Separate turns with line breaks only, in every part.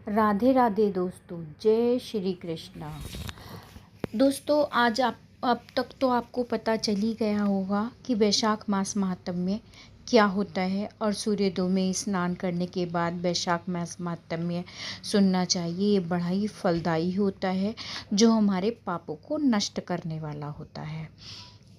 राधे राधे दोस्तों, जय श्री कृष्णा। दोस्तों आज अब तक तो आपको पता चल ही गया होगा कि वैशाख मास महात्म्य क्या होता है और सूर्योदय में स्नान करने के बाद वैशाख मास महात्म्य सुनना चाहिए। ये बड़ा ही फलदायी होता है जो हमारे पापों को नष्ट करने वाला होता है।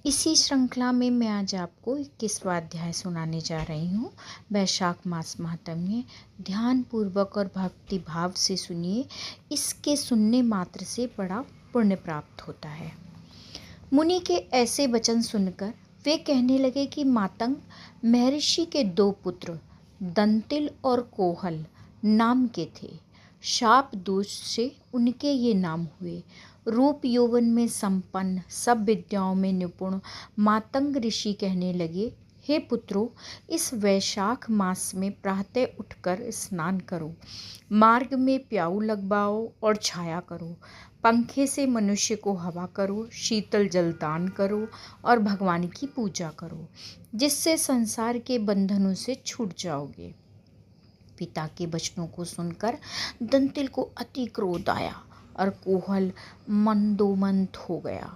इसी श्रृंखला में मैं आज आपको 21वां अध्याय सुनाने जा रही हूँ। वैशाख मास महात्म्य ध्यान पूर्वक और भक्ति भाव से सुनिए। इसके सुनने मात्र से बड़ा पुण्य प्राप्त होता है। मुनि के ऐसे वचन सुनकर वे कहने लगे कि मातंग महर्षि के 2 पुत्र दंतिल और कोहल नाम के थे। शाप दोष से उनके ये नाम हुए। रूप यौवन में संपन्न, सब विद्याओं में निपुण मातंग ऋषि कहने लगे, हे पुत्रों, इस वैशाख मास में प्रातः उठकर स्नान करो, मार्ग में प्याऊ लगवाओ और छाया करो, पंखे से मनुष्य को हवा करो, शीतल जल दान करो और भगवान की पूजा करो, जिससे संसार के बंधनों से छूट जाओगे। पिता के वचनों को सुनकर दंतिल को अति क्रोध आया और कोहल मंदोमंथ हो गया।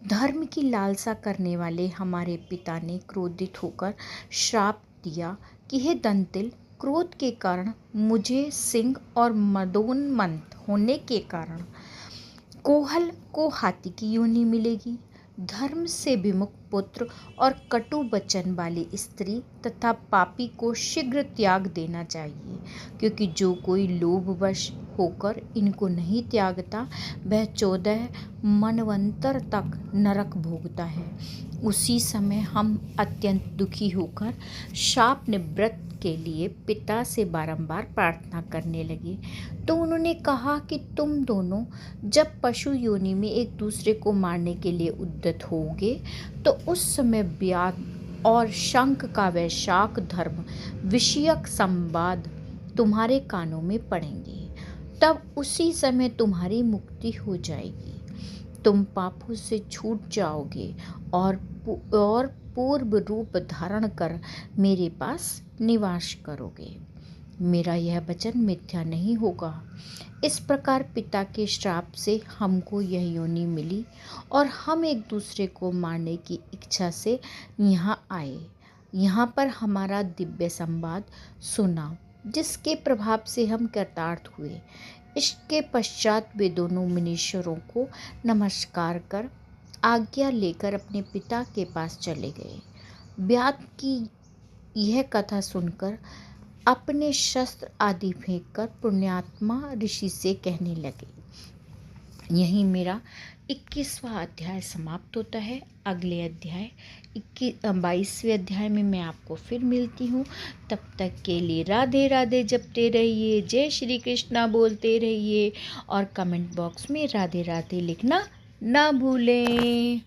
धर्म की लालसा करने वाले हमारे पिता ने क्रोधित होकर श्राप दिया कि हे दंतिल, क्रोध के कारण मुझे सिंह और मदोन्मत्त होने के कारण कोहल को हाथी की योनि मिलेगी। धर्म से विमुख पुत्र और कटु वचन वाली स्त्री तथा पापी को शीघ्र त्याग देना चाहिए, क्योंकि जो कोई लोभवश होकर इनको नहीं त्यागता वह 14 मनवंतर तक नरक भोगता है। उसी समय हम अत्यंत दुखी होकर शाप निवृत्त के लिए पिता से बारंबार प्रार्थना करने लगे। तो उन्होंने कहा कि तुम दोनों जब पशु योनि में एक दूसरे को मारने के लिए उद्यत होगे तो उस समय व्याध और शंख का वैशाख धर्म विषयक संवाद तुम्हारे कानों में पड़ेंगे। तब उसी समय तुम्हारी मुक्ति हो जाएगी। तुम पापों से छूट जाओगे और पूर्व रूप धारण कर मेरे पास निवास करोगे। मेरा यह वचन मिथ्या नहीं होगा। इस प्रकार पिता के श्राप से हमको यह योनि मिली और हम एक दूसरे को मारने की इच्छा से यहाँ आए। यहाँ पर हमारा दिव्य संवाद सुना, जिसके प्रभाव से हम कृतार्थ हुए। इसके पश्चात वे दोनों मुनीश्वरों को नमस्कार कर आज्ञा लेकर अपने पिता के पास चले गए। व्याध की यह कथा सुनकर अपने शस्त्र आदि फेंककर पुण्यात्मा ऋषि से कहने लगे। यहीं मेरा 21वां अध्याय समाप्त होता है। अगले अध्याय 22वें अध्याय में मैं आपको फिर मिलती हूँ। तब तक के लिए राधे राधे जपते रहिए, जय श्री कृष्णा बोलते रहिए और कमेंट बॉक्स में राधे राधे लिखना ना भूलें।